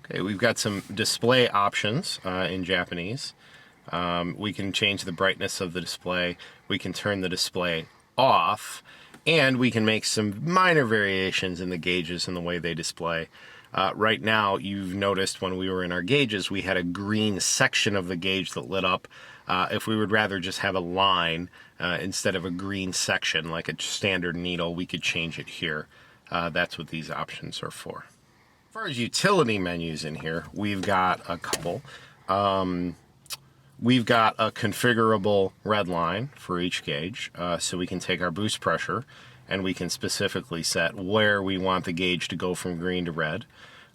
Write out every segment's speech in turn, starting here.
Okay, we've got some display options in Japanese. We can change the brightness of the display, we can turn the display off, and we can make some minor variations in the gauges and the way they display. Right now, you've noticed when we were in our gauges, we had a green section of the gauge that lit up. If we would rather just have a line instead of a green section, like a standard needle, we could change it here. That's what these options are for. As far as utility menus in here, we've got a couple. We've got a configurable red line for each gauge, so we can take our boost pressure and we can specifically set where we want the gauge to go from green to red.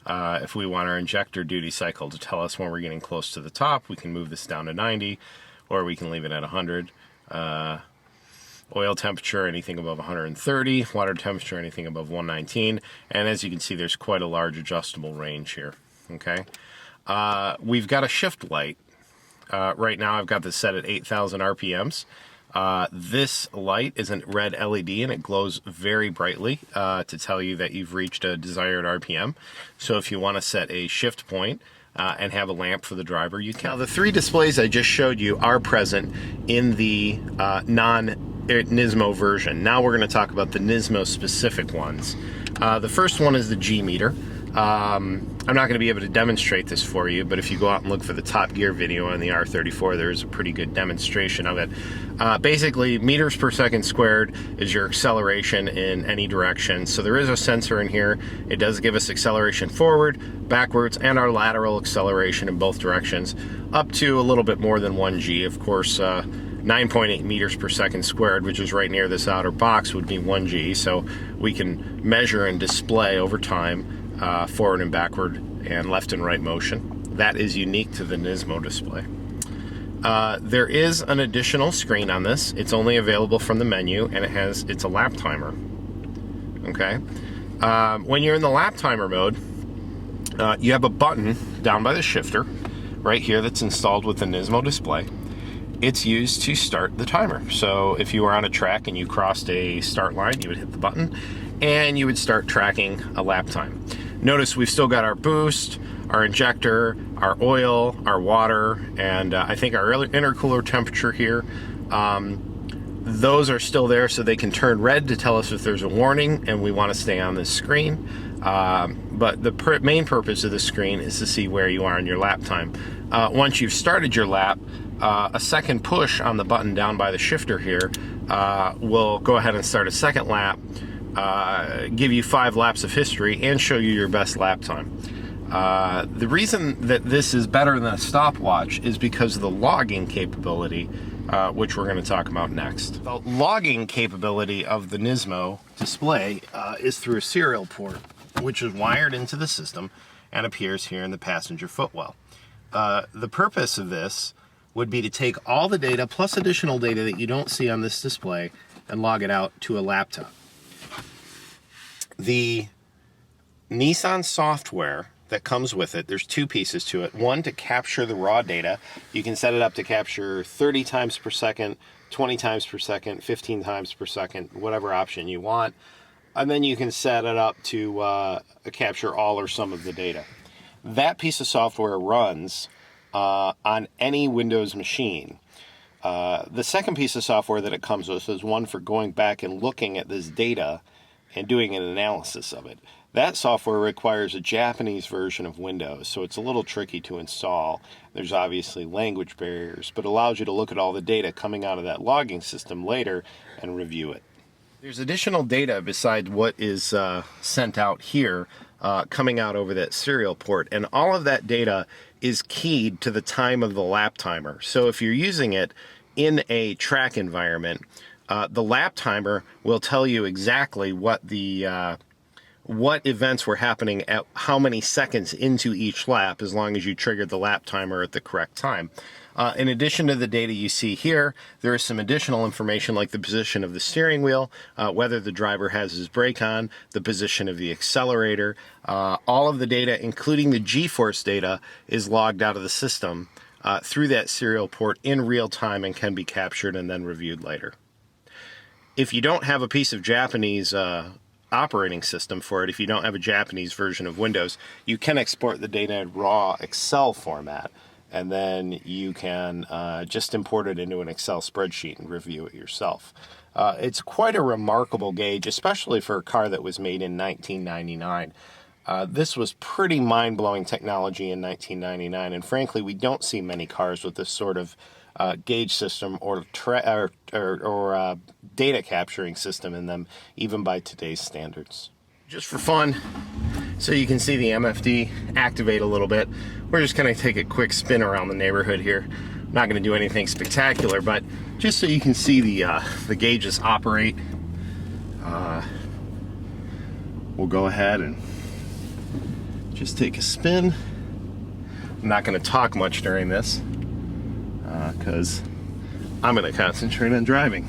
If we want our injector duty cycle to tell us when we're getting close to the top, we can move this down to 90, or we can leave it at 100. Oil temperature, anything above 130. Water temperature, anything above 119. And as you can see, there's quite a large adjustable range here. Okay. We've got a shift light. Right now I've got this set at 8,000 RPMs. This light is a red LED and it glows very brightly to tell you that you've reached a desired RPM. So if you want to set a shift point and have a lamp for the driver, you can. Now the three displays I just showed you are present in the non-Nismo version. Now we're going to talk about the Nismo specific ones. The first one is the G meter. I'm not going to be able to demonstrate this for you, but if you go out and look for the Top Gear video on the R34, there's a pretty good demonstration of it. Basically, meters per second squared is your acceleration in any direction. So there is a sensor in here. It does give us acceleration forward, backwards, and our lateral acceleration in both directions, up to a little bit more than 1G. Of course, 9.8 meters per second squared, which is right near this outer box, would be 1G. So we can measure and display over time forward and backward and left and right motion. That is unique to the Nismo display. There is an additional screen on this. It's only available from the menu, and it's a lap timer. Okay. When you're in the lap timer mode, you have a button down by the shifter right here that's installed with the Nismo display. It's used to start the timer. So if you were on a track and you crossed a start line, you would hit the button and you would start tracking a lap time. Notice we've still got our boost, our injector, our oil, our water, and I think our intercooler temperature here. Those are still there, so they can turn red to tell us if there's a warning and we want to stay on this screen. But the main purpose of the screen is to see where you are in your lap time. Once you've started your lap, a second push on the button down by the shifter here will go ahead and start a second lap, give you 5 laps of history, and show you your best lap time. The reason that this is better than a stopwatch is because of the logging capability, which we're going to talk about next. The logging capability of the Nismo display is through a serial port, which is wired into the system and appears here in the passenger footwell. The purpose of this would be to take all the data plus additional data that you don't see on this display and log it out to a laptop. The Nissan software that comes with it, there's 2 pieces to it. One, to capture the raw data. You can set it up to capture 30 times per second, 20 times per second, 15 times per second, whatever option you want. And then you can set it up to capture all or some of the data. That piece of software runs on any Windows machine. The second piece of software that it comes with is one for going back and looking at this data and doing an analysis of it. That software requires a Japanese version of Windows, so it's a little tricky to install. There's obviously language barriers, but allows you to look at all the data coming out of that logging system later and review it. There's additional data besides what is sent out here coming out over that serial port, and all of that data is keyed to the time of the lap timer. So if you're using it in a track environment, the lap timer will tell you exactly what the what events were happening at how many seconds into each lap, as long as you triggered the lap timer at the correct time. In addition to the data you see here, there is some additional information like the position of the steering wheel, whether the driver has his brake on, the position of the accelerator. All of the data, including the G-force data, is logged out of the system through that serial port in real time and can be captured and then reviewed later. If you don't have a piece of Japanese operating system for it, if you don't have a Japanese version of Windows, you can export the data in raw Excel format, and then you can just import it into an Excel spreadsheet and review it yourself. It's quite a remarkable gauge, especially for a car that was made in 1999. This was pretty mind-blowing technology in 1999, and frankly, we don't see many cars with this sort of gauge system or data capturing system in them, even by today's standards. Just for fun, so you can see the MFD activate a little bit, we're just going to take a quick spin around the neighborhood here. I'm not going to do anything spectacular, but just so you can see the gauges operate, we'll go ahead and just take a spin. I'm not going to talk much during this because I'm going to concentrate on driving.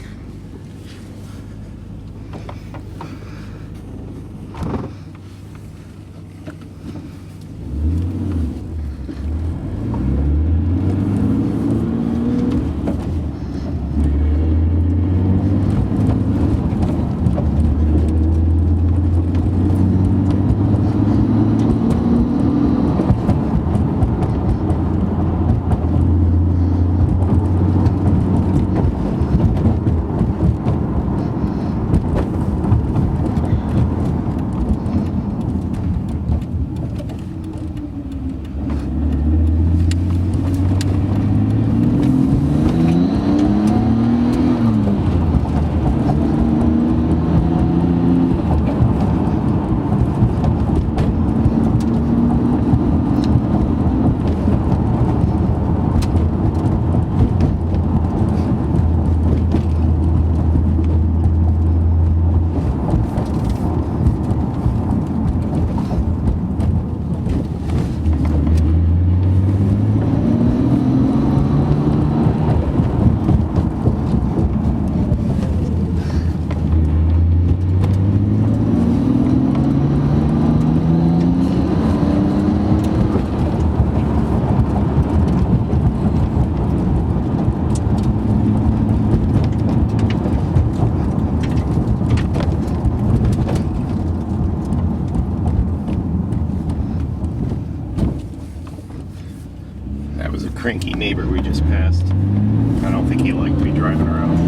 Cranky neighbor we just passed. I don't think he liked me driving around.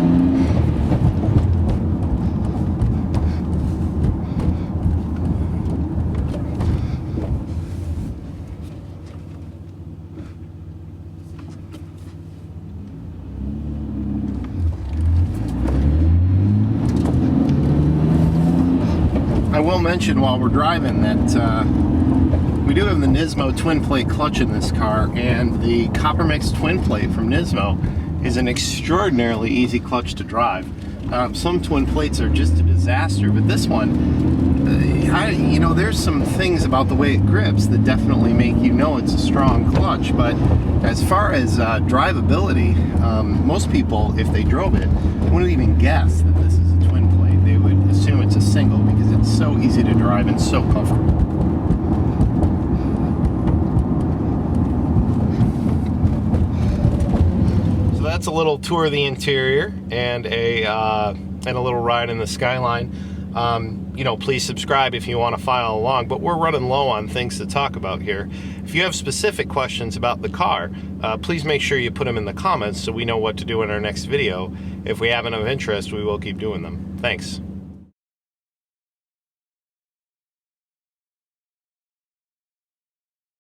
I will mention while we're driving that we do have the Nismo twin plate clutch in this car, and the Copper Mix twin plate from Nismo is an extraordinarily easy clutch to drive. Some twin plates are just a disaster, but this one, you know, there's some things about the way it grips that definitely make you know it's a strong clutch, but as far as drivability, most people, if they drove it, wouldn't even guess that this is a twin plate. They would assume it's a single because it's so easy to drive and so comfortable. That's a little tour of the interior and a little ride in the Skyline. You know, please subscribe if you want to follow along, but we're running low on things to talk about here. If you have specific questions about the car, please make sure you put them in the comments so we know what to do in our next video. If we have enough interest, we will keep doing them. Thanks.